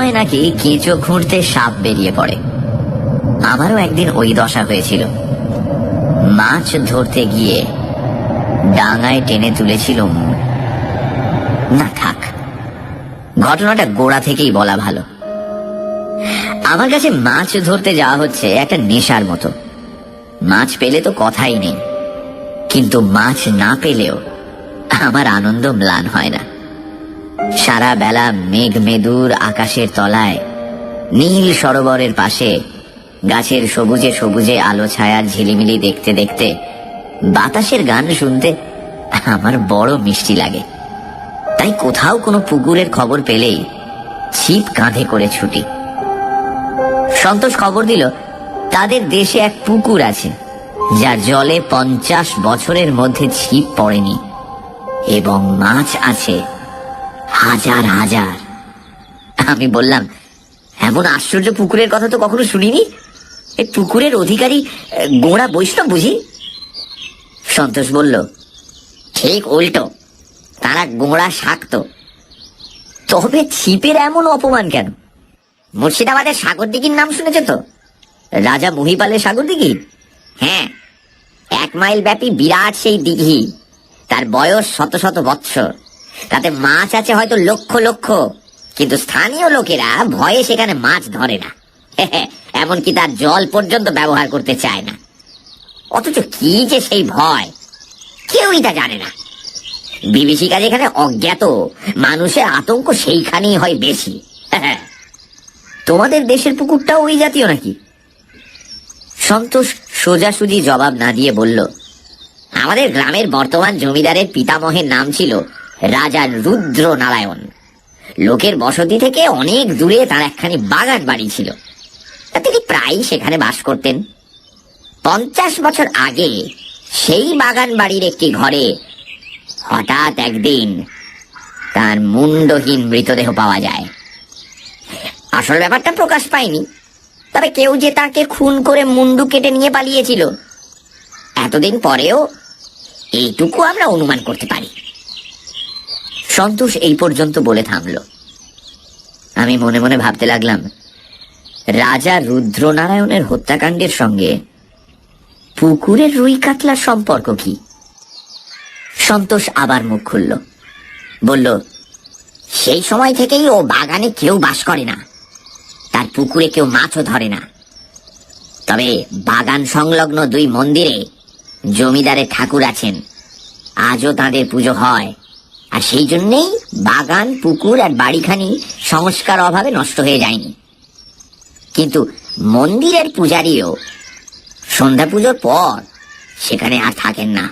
সময় নাকি কেঁচো খুঁড়তে সাপ বেরিয়ে পড়ে। আমারও একদিন ওই দশা হয়েছিল। মাছ ধরতে গিয়ে ডাঙায় টেনে তুলেছিলুম। না থাক, ঘটনাটা গোড়া থেকেই বলা ভালো। আমার কাছে মাছ ধরতে যাওয়া হচ্ছে একটা নেশার মতো। মাছ পেলে তো কথাই নেই, কিন্তু মাছ না পেলেও আমার আনন্দ ম্লান হয় না। সারা বেলা মেঘ মেদুর আকাশের তলায়, নীল সরোবরের পাশে গাছের সবুজে সবুজে আলো ছায়ার ঝিলিমিলি দেখতে দেখতে বাতাসের গান শুনতে আমার বড় মিষ্টি লাগে। তাই কোথাও কোনো পুকুরের খবর পেলেই ছিপ কাঁধে করে ছুটি। সন্তোষ খবর দিল তাদের দেশে এক পুকুর আছে যার জলে 50 বছরের মধ্যে ছিপ পড়েনি, এবং মাছ আছে হাজার হাজার। আমি বললাম, এমন আশ্চর্য পুকুরের কথা তো কখনো শুনিনি। এই পুকুরের অধিকারী গোঁড়া বৈষ্ণব বুঝি? সন্তোষ বলল, ঠিক উল্টো, তারা গোঁড়া শাক্ত। তবে ছিপের এমন অপমান কেন? মুর্শিদাবাদের সাগর দিঘির নাম শুনেছ তো? রাজা মহিপালের সাগর দিঘি? হ্যাঁ, 1 মাইল ব্যাপী বিরাট সেই দিঘি। তার বয়স শত শত বৎসর। তাতে মাছ আছে হয়তো লক্ষ লক্ষ, কিন্তু স্থানীয় লোকেরা ভয়ে সেখানে মাছ ধরে না। এমনকি তার জল পর্যন্ত ব্যবহার করতে চায় না। অথচ কি যে সেই ভয়, কেউই তা জানে না। বিভীষিকা যেখানে অজ্ঞাত, মানুষের আতঙ্ক সেইখানেই হয় বেশি। তোমাদের দেশের পুকুরটাও ওই জাতীয় নাকি? সন্তোষ সোজাসুজি জবাব না দিয়ে বলল, আমাদের গ্রামের বর্তমান জমিদারের পিতামহের নাম ছিল রাজা রুদ্র নারায়ণ। লোকের বসতি থেকে অনেক দূরে তার একখানি বাগান বাড়ি ছিল। তিনি প্রায়ই সেখানে বাস করতেন। 50 বছর আগে সেই বাগান বাড়ির একটি ঘরে হঠাৎ একদিন তার মুন্ডহীন মৃতদেহ পাওয়া যায়। আসল ব্যাপারটা প্রকাশ পায়নি, তবে কেউ যে তাকে খুন করে মুন্ডু কেটে নিয়ে পালিয়েছিল, এতদিন পরেও এইটুকু আমরা অনুমান করতে পারি। সন্তোষ এই পর্যন্ত বলে থামল। আমি মনে মনে ভাবতে লাগলাম, রাজা রুদ্রনারায়ণের হত্যাকাণ্ডের সঙ্গে পুকুরের রুই কাতলার সম্পর্ক কি? সন্তোষ আবার মুখ খুলল, বলল, সেই সময় থেকেই ও বাগানে কেউ বাস করে না, তার পুকুরে কেউ মাছও ধরে না। তবে বাগান সংলগ্ন 2 মন্দিরে জমিদারের ঠাকুর আছেন, আজও তাদের পুজো হয়। আর সেই জন্যেই বাগান, পুকুর আর বাড়িখানি সংস্কার অভাবে নষ্ট হয়ে যায়নি। কিন্তু মন্দিরের পূজারীও সন্ধ্যা পুজোর পর সেখানে আর থাকেন না,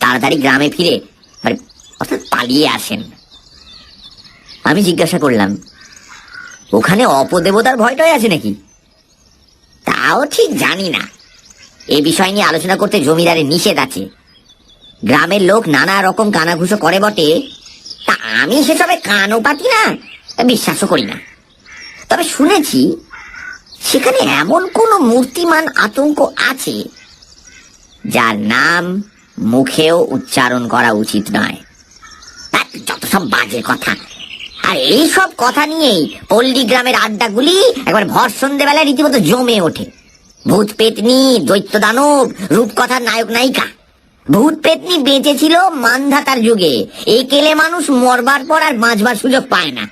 তাড়াতাড়ি গ্রামে ফিরে অর্থাৎ পালিয়ে আসেন। আমি জিজ্ঞাসা করলাম, ওখানে অপদেবতার ভয়টাই আছে নাকি? তাও ঠিক জানি না, এ বিষয় নিয়ে আলোচনা করতে জমিদারের নিষেধ আছে। গ্রামের লোক নানা রকম কানাঘুষো করে বটে, তা আমি সেসবে কানও পাতি না, বিশ্বাসও করি না। তবে শুনেছি সেখানে এমন কোন মূর্তিমান আতঙ্ক আছে যার নাম মুখেও উচ্চারণ করা উচিত নয়। যত সব বাজে কথা। আর এই সব কথা নিয়েই পল্লী গ্রামের আড্ডাগুলি একবার ভর সন্ধ্যেবেলায় রীতিমতো জমে ওঠে। ভূত পেতনি, দৈত্য দানব, রূপকথার নায়ক নায়িকা। ভূত পেতনি বেঁচেছিল মানধাতার যুগে, এই কেলে মানুষ মরবার পর আর বাঁচবার সুযোগ পায় না।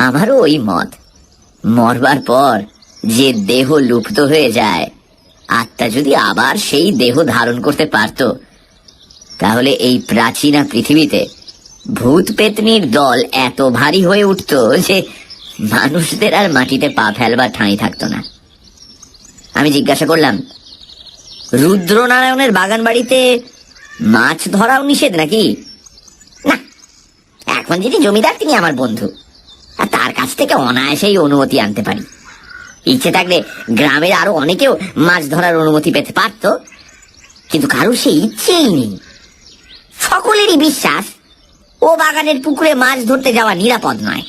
আমারও ওই মত। মরবার পর যে দেহ লুপ্ত হয়ে যায়, আত্মা যদি আবার সেই দেহ ধারণ করতে পারত, তাহলে এই প্রাচীনা পৃথিবীতে ভূত পেতনির দল এত ভারী হয়ে উঠত যে মানুষদের আর মাটিতে পা ফেলবার ঠাঁই থাকতো না। আমি জিজ্ঞাসা করলাম, রুদ্রনারায়ণের বাগান বাড়িতে মাছ ধরাও নিষেধ নাকি? না, এখন যিনি জমিদার তিনি আমার বন্ধু, আর তার কাছ থেকে অনায়াসেই অনুমতি আনতে পারি। ইচ্ছে থাকলে গ্রামের আরো অনেকেও মাছ ধরার অনুমতি পেতে পারত, কিন্তু কারো সেই ইচ্ছেই নেই। সকলেরই বিশ্বাস ও বাগানের পুকুরে মাছ ধরতে যাওয়া নিরাপদ নয়।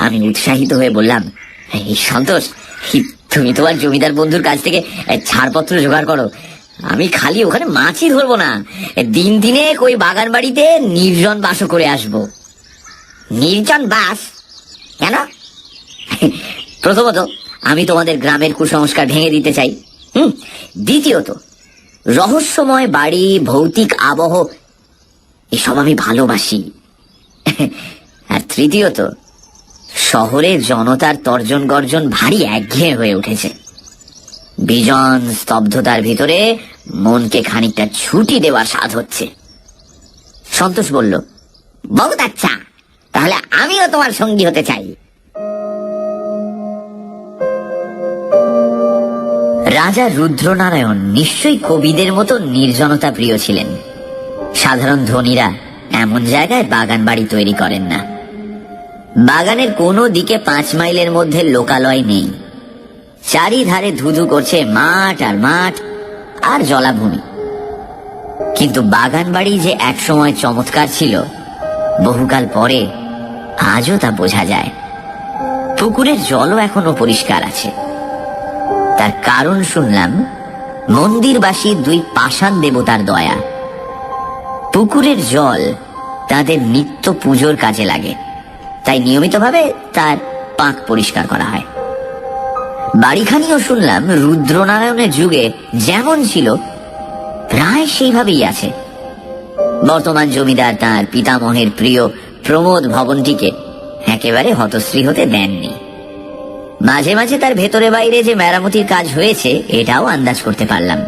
আমি উৎসাহিত হয়ে বললাম, সন্তোষ, তুমি তোমার জমিদার বন্ধুর কাছ থেকে ছাড়পত্র জোগাড় করো। আমি খালি ওখানে মাছই ধরবো না, দিন দিনে ওই বাগান বাড়িতে নির্জন বাস করে আসবো। নির্জন বাস কেন? প্রথমত, আমি তোমাদের গ্রামের কুসংস্কার ভেঙে দিতে চাই। দ্বিতীয়ত, রহস্যময় বাড়ি, ভৌতিক আবহ এসব আমি ভালোবাসি। আর তৃতীয়ত, শহরে জনতার তর্জন গর্জন ভারী একঘেয়ে হয়ে উঠেছে। বিজন স্তব্ধতার ভিতরে মনকে খানিকটা ছুটি দেওয়ার স্বাদ হচ্ছে। সন্তোষ বলল, বহুত আচ্ছা, তাহলে আমিও তোমার সঙ্গী হতে চাই। রাজা রুদ্রনারায়ণ নিশ্চয়ই কবিদের মতো নির্জনতা প্রিয় ছিলেন। সাধারণ ধনীরা এমন জায়গায় বাগান বাড়ি তৈরি করেন না। বাগানের কোনো দিকে 5 মাইলের মধ্যে লোকালয় নেই। চারিধারে ধুধু করছে মাঠ আর মাঠ আর জলাভূমি। কিন্তু বাগান বাড়ি যে একসময় চমৎকার ছিল, বহুকাল পরে আজও তা বোঝা যায়। পুকুরের জলও এখনো পরিষ্কার আছে। তার কারণ শুনলাম মন্দিরবাসী 2 পাষাণ দেবতার দয়া। পুকুরের জল তাদের নিত্য পুজোর কাজে লাগে, তাই নিয়মিতভাবে তার পাক পরিষ্কার করা হয়। বাড়িখানিও শুনলাম রুদ্রনারায়ণের যুগে যেমন ছিল প্রায় সেইভাবেই আছে। বর্তমান জমিদার তার পিতামহের প্রিয় প্রমোদ ভবনটিকে একেবারে হতশ্রী হতে দেননি। মাঝে মাঝে তার ভেতরে বাইরে যে মেরামতির কাজ হয়েছে এটাও আন্দাজ করতে পারলাম।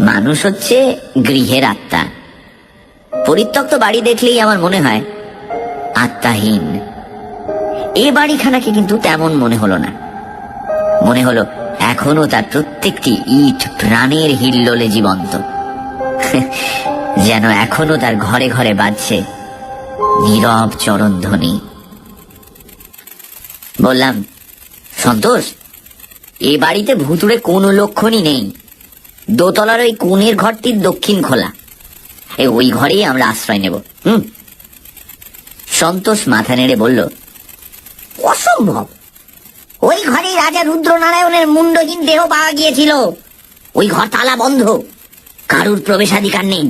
মানুষ হচ্ছে গৃহের আত্মা। পরিত্যক্ত বাড়ি দেখলেই আমার মনে হয় আত্মাহীন। এ বাড়িখানাকে কিন্তু তেমন মনে হলো না। মনে হলো এখনো তার প্রত্যেকটি ইট প্রাণের হিল্লোলে জীবন্ত। যেন এখনো তার ঘরে ঘরে বাজছে নীরব চরণধ্বনি। বললাম, সন্তোষ, এ বাড়িতে ভুতুড়ে কোনো লক্ষণই নেই। দোতলার ওই কোণের ঘরটির দক্ষিণ খোলা, ওই ঘরেই আমরা আশ্রয় নেব। সন্তোষ মাথা নেড়ে বলল, অসম্ভব। ওই ঘরেই রাজা রুদ্রনারায়ণের মুন্ডহীন দেহ পাওয়া গিয়েছিল। ওই ঘর তালা বন্ধ, কারুর প্রবেশাধিকার নেই।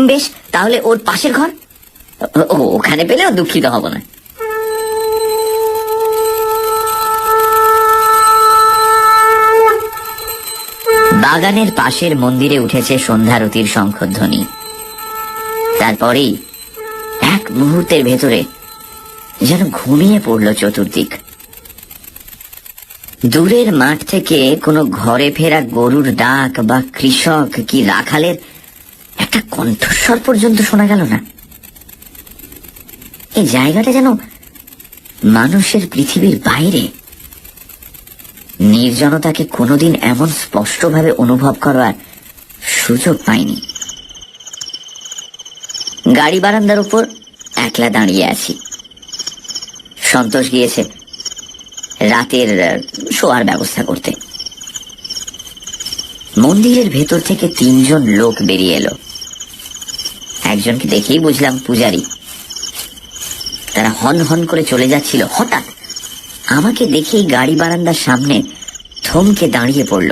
বেশ, তাহলে ওর পাশের ঘর, ওখানে পেলেও দুঃখিত হব না। বাগানের পাশের মন্দিরে উঠেছে সন্ধ্যারতির শঙ্খধ্বনি। তারপরেই এক মুহূর্তের ভেতরে যেন ঘুমিয়ে পড়ল চতুর্দিক। দূরের মাঠ থেকে কোনো ঘরে ফেরা গরুর ডাক বা কৃষক কি রাখালের একটা কণ্ঠস্বর পর্যন্ত শোনা গেল না। এই জায়গাটা যেন মানুষের পৃথিবীর বাইরে। নির্জনতাকে কোনোদিন এমন স্পষ্টভাবে অনুভব করার সুযোগ পাইনি। গাড়ি বারান্দার উপর একলা দাঁড়িয়ে আছি। সন্তোষ গিয়েছে রাতের শোয়ার ব্যবস্থা করতে। মন্দিরের ভেতর থেকে 3 জন লোক বেরিয়ে এলো। একজনকে দেখেই বুঝলাম পূজারী। তারা হন হন করে চলে যাচ্ছিল। হঠাৎ আমাকে দেখেই গাড়ি বারান্দার সামনে থমকে দাঁড়িয়ে পড়ল।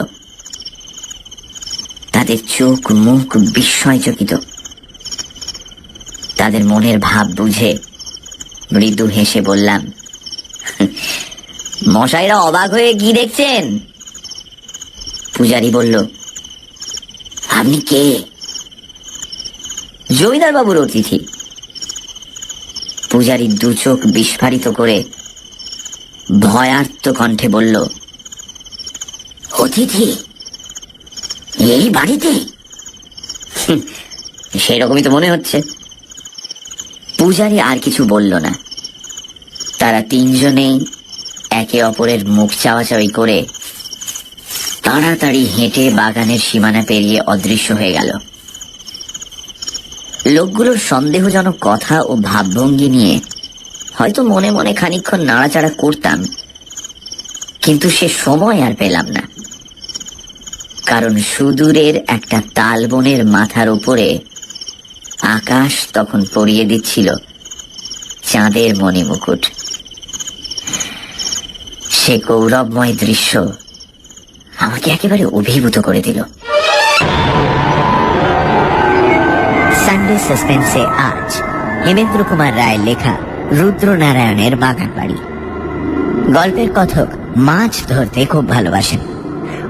তাদের চোখ মুখ বিস্ময়চকিত। তাদের মনের ভাব বুঝে মৃদু হেসে বললাম, মশাইরা অবাক হয়ে কি দেখছেন? পূজারী বলল, আপনি কে? জমিদার বাবুর অতিথি। পূজারী 2 চোখ বিস্ফারিত করে ভয়ার্ত কণ্ঠে বলল, অতিথি এই বাড়িতে? সেরকমই তো মনে হচ্ছে। পূজারী আর কিছু বলল না। তারা 3 জনেই একে অপরের মুখ চাওয়াচাওয়ি করে তাড়াতাড়ি হেঁটে বাগানের সীমানা পেরিয়ে অদৃশ্য হয়ে গেল। লোকগুলোর সন্দেহজনক কথা ও ভাবভঙ্গি নিয়ে হয়তো মনে মনে খানিকক্ষণ নাড়াচাড়া করতাম, কিন্তু সে সময় আর পেলাম না। কারণ সুদূরের একটা তালবনের মাথার উপরে আকাশ তখন পরিয়ে দিচ্ছিল চাঁদের মণিমুকুট। সে গৌরবময় দৃশ্য আমাকে একেবারে অভিভূত করে দিল। বম্বে সাসপেন্সে আজ হেমেন্দ্র কুমার রায়ের লেখা রুদ্রনারায়ণের বাগান বাড়ি। গল্পের কথক মাছ ধরতে খুব ভালোবাসেন।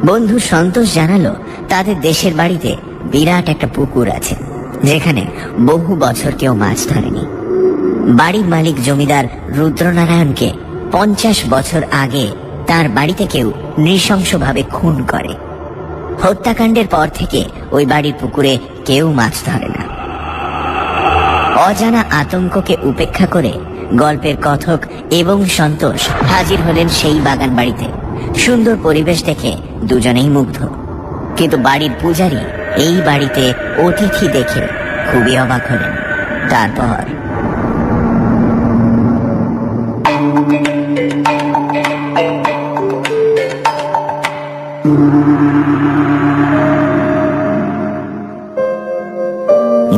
বন্ধু সন্তোষ জানালো তাদের দেশের বাড়িতে বিরাট একটা পুকুর আছে, যেখানে বহু বছর কেউ মাছ ধরেনি। বাড়ির মালিক জমিদার রুদ্রনারায়ণকে 50 বছর আগে তার বাড়িতে কেউ নৃশংসভাবে খুন করে। হত্যাকাণ্ডের পর থেকে ওই বাড়ির পুকুরে কেউ মাছ ধরে না। অজানা আতঙ্ককে উপেক্ষা করে গল্পের কথক এবং সন্তোষ হাজির হলেন সেই বাগান বাড়িতে। সুন্দর পরিবেশ দেখে দুজনেই মুগ্ধ, কিন্তু বাড়ির পূজারী এই বাড়িতে অতিথি দেখে খুবই অবাক হলেন। তারপর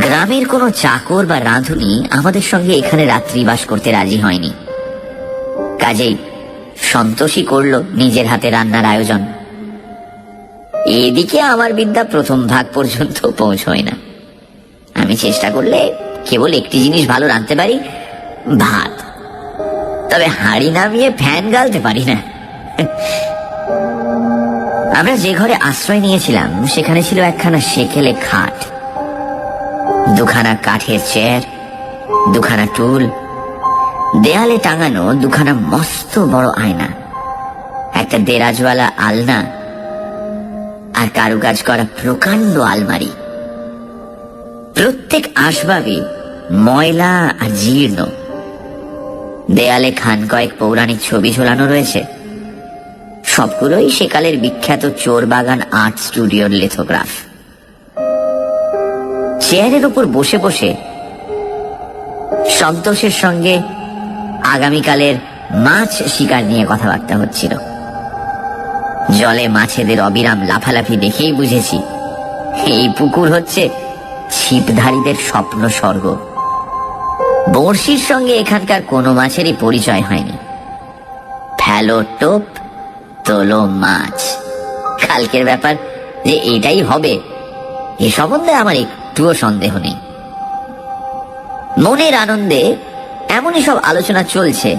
গ্রামের কোনো চাকর বা রাঁধুনি আমাদের সঙ্গে এখানে রাত্রিবাস করতে রাজি হয়নি। কাজেই সন্তোষই করল নিজের হাতে রান্নার আয়োজন। এদিকে আমার বিদ্যা প্রথম ভাগ পর্যন্ত পৌঁছয় না। আমি চেষ্টা করলে কেবল একটি জিনিস ভালো রাঁধতে পারি, ভাত। তবে হাঁড়ি নামিয়ে ফ্যান গালতে পারি না। আমরা যে ঘরে আশ্রয় নিয়েছিলাম সেখানে ছিল একখানা সেকেলে খাট, দুখানা কাঠের চেয়ার, দুখানা টুল, দেয়ালে টাঙানো দুখানা মস্ত বড় আয়না, একটা দেরাজওয়ালা আলনা আর কারুকাজ করা প্রকাণ্ড আলমারি। প্রত্যেক আসবাবই ময়লা আর জীর্ণ। দেয়ালে খান কয়েক পৌরাণিক ছবি ঝোলানো রয়েছে, সবগুলোই সেকালের বিখ্যাত চোরবাগান আর্ট স্টুডিওর লিথোগ্রাফ। চেয়ারের উপর বসে বসে সন্তোষের সঙ্গে আগামীকালের মাছ শিকার নিয়ে কথাবার্তা হচ্ছিল। জলে মাছেদের অবিরাম লাফালাফি দেখেই বুঝেছি এই পুকুর হচ্ছে ছিপধারীদের স্বপ্ন স্বর্গ। বড়শির সঙ্গে এখানকার কোনো মাছেরই পরিচয় হয়নি। ফেলো টোপ, তোলো মাছ। কালকের ব্যাপার যে এটাই হবে এ সম্বন্ধে আমার একটুও সন্দেহ নেই। মনের আনন্দে এমনই সব আলোচনা চলছে,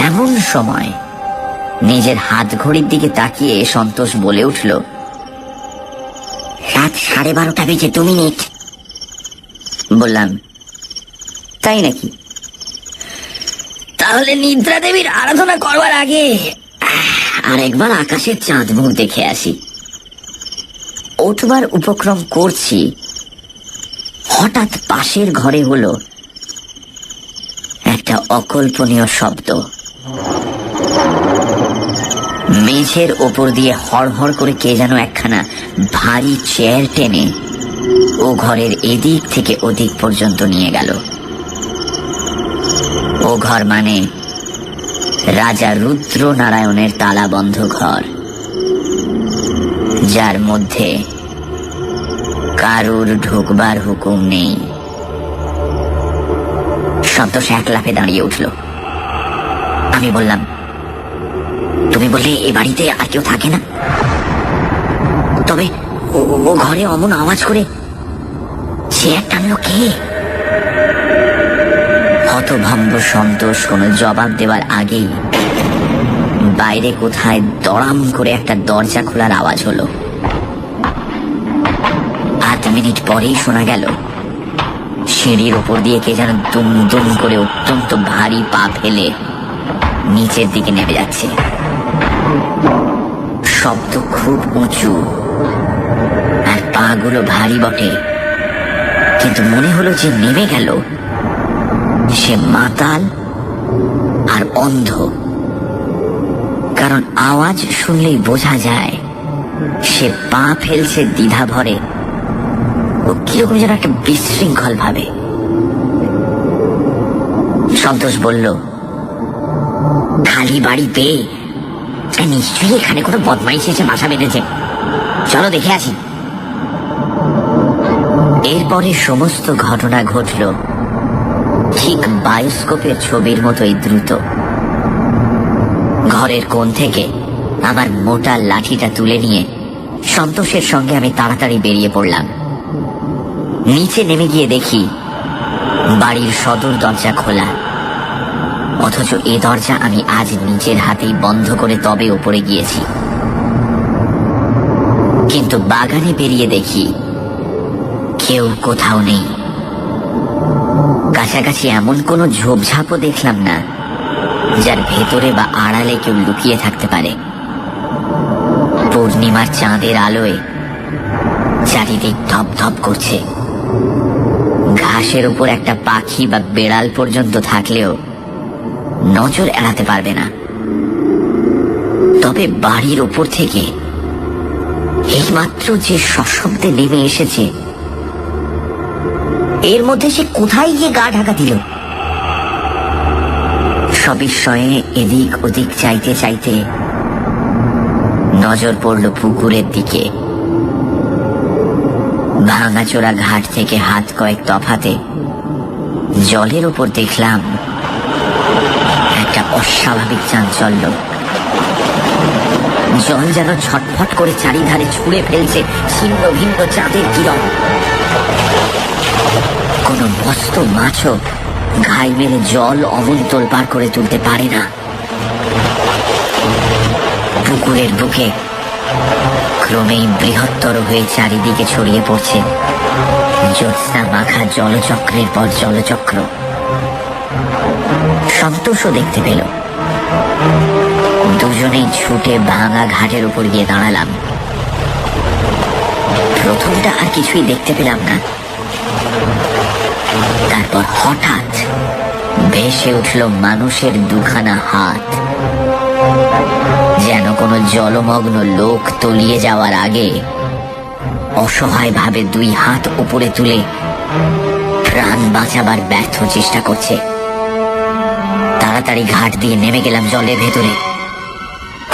এমন সময় নিজের হাত ঘড়ির দিকে তাকিয়ে সন্তোষ বলে উঠল, রাত 12:30 বেজে 2 মিনিট। বললাম, তাই নাকি? তাহলে নিদ্রা দেবীর আরাধনা করবার আগে আরেকবার আকাশের চাঁদ মুখ দেখে আসি। উঠবার উপক্রম করছি, হঠাৎ পাশের ঘরে হলো একটা অকল্পনীয় শব্দ। মেঝের ওপর দিয়ে হড়হড় করে কে যেন একখানা ভারী চেয়ার টেনে ও ঘরের এদিক থেকে ওদিক পর্যন্ত নিয়ে গেল। ও ঘর মানে রাজা রুদ্র নারায়ণের তালাবন্ধ ঘর, যার মধ্যে কারুর ঢুকবার হুকুম নেই। সন্তোষ এক লাফে দাঁড়িয়ে উঠল। আমি বললাম, তুমি বললে এ বাড়িতে আর কেউ থাকে না? তবে ও ঘরে অমন আওয়াজ করে চেয়ার টানলো কে? হতভম্ব সন্তোষ কোনো জবাব দেওয়ার আগেই বাইরে কোথায় দড়াম করে একটা দরজা খোলার আওয়াজ হলো। 8 মিনিট পরেই শোনা গেল সিঁড়ির উপর দিয়ে কে যেন দুম দুম করে অত্যন্ত ভারী পা ফেলে নিচের দিকে নেমে যাচ্ছে। শব্দ খুব উঁচু আর পা গুলো ভারী বটে, কিন্তু মনে হলো যে নেমে গেল সে মাতাল আর অন্ধ। কারণ আওয়াজ শুনলেই বোঝা যায় সে পা ফেলছে দ্বিধা ভরে ও কিরকম যেন একটা বিশৃঙ্খল ভাবে। সন্তোষ বলল, খালি বাড়ি পেয়ে নিশ্চয়ই এখানে কোনো বদমাইশ এসে বাসা বেঁধেছে, চলো দেখে আসি। এরপরে সমস্ত ঘটনা ঘটল ঠিক বায়োস্কোপের ছবির মতোই দ্রুত। ঘরের কোণ থেকে আমার মোটা লাঠিটা তুলে নিয়ে সন্তোষের সঙ্গে আমি তাড়াতাড়ি বেরিয়ে পড়লাম। নিচে নেমে গিয়ে দেখি বাড়ির সদর দরজা খোলা, অথচ এ দরজা আমি আজ নিজের হাতেই বন্ধ করে তবে ওপরে গিয়েছি। কিন্তু বাগানে পেরিয়ে দেখি কেউ কোথাও নেই। কাছাকাছি এমন কোনো ঝোপঝাপও দেখলাম না যার ভেতরে বা আড়ালে কেউ লুকিয়ে থাকতে পারে। পূর্ণিমার চাঁদের আলোয় চারিদিক ধপধপ করছে। ঘাসের উপর একটা পাখি বা বেড়াল পর্যন্ত থাকলেও নজর এড়াতে পারবে না। তবে বাড়ির উপর থেকে এইমাত্র যে সশব্দে নেমে এসেছে, এর মধ্যে সে কোথায় গিয়ে গা ঢাকা দিল? সবিস্ময়ে এদিক ওদিক চাইতে চাইতে নজর পড়ল পুকুরের দিকে। ভাঙাচোরা ঘাট থেকে হাত কয়েক তফাতে জলের উপর দেখলাম একটা অস্বাভাবিক চাঞ্চল্য। জল যেন ছটফট করে চারিধারে ছুঁড়ে ফেলছে ছিন্ন ভিন্ন চাঁদের কিরণ। কোন মস্ত মাছও ঘাই মেরে জল অমন্তল পার করে তুলতে পারে না। পুকুরের বুকে ক্রমেই বৃহত্তর হয়ে চারিদিকে ছড়িয়ে পড়ছে জ্যোৎস্না মাখা জলচক্রের পর জলচক্র। সন্তোষও দেখতে পেল। দুজনেই ছুটে ভাঙা ঘাটের উপর গিয়ে দাঁড়ালাম। প্রথমটা আর কিছুই দেখতে পেলাম না। তারপর হঠাৎ ভেসে উঠল মানুষের দুখানা হাত, যেন কোনো জলমগ্ন লোক তলিয়ে যাওয়ার আগে অসহায় ভাবে দুই হাত উপরে তুলে প্রাণ বাঁচাবার ব্যর্থ চেষ্টা করছে। তাড়াতাড়ি ঘাট দিয়ে নেমে গেলাম জলের ভেতরে।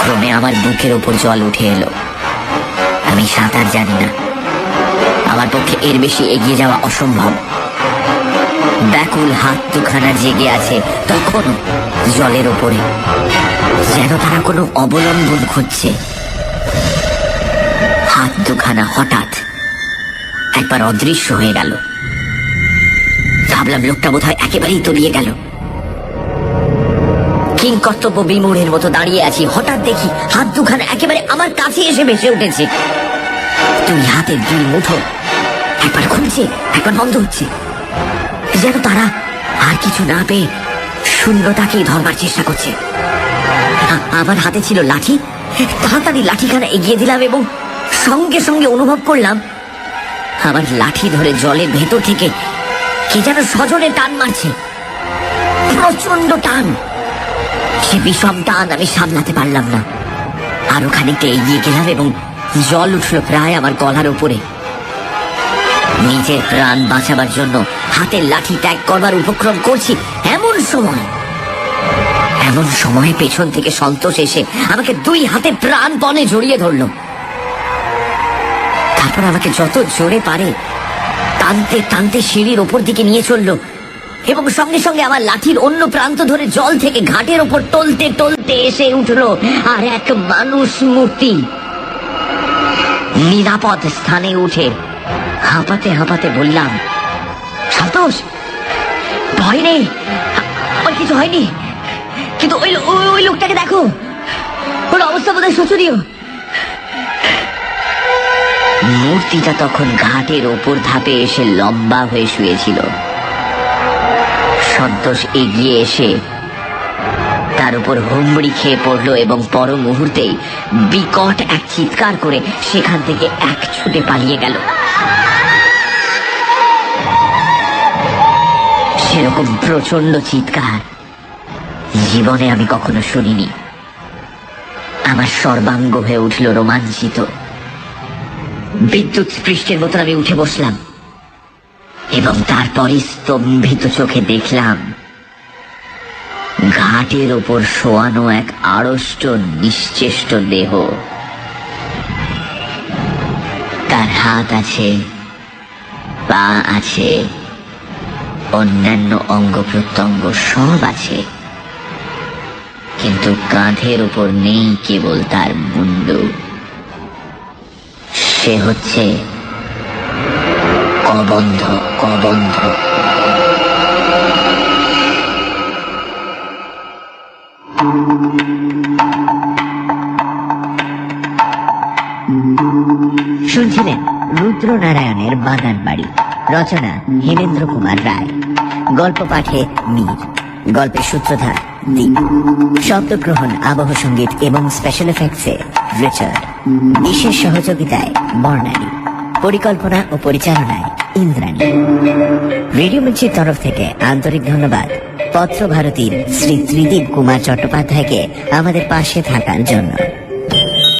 ক্রমে আমার বুকের উপর জল উঠে এলো। আমি সাঁতার জানি না, আমার পক্ষে এর বেশি এগিয়ে যাওয়া অসম্ভব। ব্যাকুল হাত দুখানা জেগে আছে তখনও জলের ওপরে, যেন তারা কোনো অবলম্বন খুঁজছে। হাত দুখানা হঠাৎ একবার অদৃশ্য হয়ে গেল। ভাবলাম লোকটা বোধহয় একেবারেই তলিয়ে গেল। কিংকর্তব্য বিমূঢ়ের মতো দাঁড়িয়ে আছি। হঠাৎ দেখি হাত দুখানা একেবারে আমার কাছে এসে ভেসে উঠেছে। দুই হাতের দুই মুঠো একবার খুলছে, একবার বন্ধ হচ্ছে, যেন তারা আর কিছু না পেয়ে শূন্যতাকেই ধরবার চেষ্টা করছে। আমার হাতে ছিল লাঠি। তাড়াতাড়ি লাঠিখানা এগিয়ে দিলাম এবং সঙ্গে সঙ্গে অনুভব করলাম আমার লাঠি ধরে জলের ভেতর থেকে কে যেন সজনে টান মারছে, প্রচন্ড টান। সে বিষম টান আমি সামলাতে পারলাম না। আরো খানিকটা এগিয়ে গেলাম এবং জল উঠল প্রায় আমার গলার উপরে। নিজের প্রাণ বাঁচাবার জন্য হাতের লাঠি ত্যাগ করবার উপক্রম করছি, এমন সময় পেছন থেকে সন্তোষ এসে আমাকে দুই হাতে প্রাণপণে জড়িয়ে ধরল। তারপর আমাকে যত জোরে পারে টানতে টানতে সিঁড়ির ওপর দিকে নিয়ে চলল এবং সঙ্গে সঙ্গে আমার লাঠির অন্য প্রান্ত ধরে জল থেকে ঘাটের ওপর টলতে টলতে এসে উঠল আর এক মানুষ মূর্তি। নিরাপদ স্থানে উঠে হাঁপাতে হাঁপাতে বললাম, সন্তোষ, ভয় নেই, আমার কিছু হয়নি, কিন্তু ওই লোকটাকে দেখো, ওর অবস্থা বোধহয় শোচনীয়। মূর্তিটা তখন ঘাটের ওপর ধাপে এসে লম্বা হয়ে শুয়েছিল। সন্তোষ এগিয়ে এসে তার উপর হুমড়ি খেয়ে পড়ল এবং পর মুহূর্তেই বিকট এক চিৎকার করে সেখান থেকে এক ছুটে পালিয়ে গেল। সেরকম প্রচন্ড চিৎকার জীবনে আমি কখনো শুনিনি। আমার সর্বাঙ্গ হয়ে উঠল রোমাঞ্চিত। বিদ্যুৎ স্পৃষ্টের মতন আমি উঠে বসলাম এবং তারপরে স্তম্ভিত চোখে দেখলাম ঘাটের ওপর শোয়ানো এক আড়ষ্ট নিশ্চেষ্ট দেহ। তার হাত আছে, পা আছে, অন্যান্য অঙ্গ প্রত্যঙ্গ সব আছে, কিন্তু কাঁধের উপর নেই কেবল তার মুন্ডু। সে হচ্ছে কবন্ধ কবন্ধ। শুনছিলেন রুদ্রনারায়ণের বাগান বাড়ি, রচনা হেমেন্দ্র কুমার রায়, গল্প পাঠে মীর, গল্পের সূত্রধার দীপ, শব্দগ্রহণ, আবহ সঙ্গীত এবং স্পেশাল এফেক্টসে রিচার্ড, বিশেষ সহযোগিতায় বর্ণালী, পরিকল্পনা ও পরিচালনায় ইন্দ্রাণী। রেডিও মির্চির তরফ থেকে আন্তরিক ধন্যবাদ পত্র ভারতীর শ্রী ত্রিদীপ কুমার চট্টোপাধ্যায়কে আমাদের পাশে থাকার জন্য।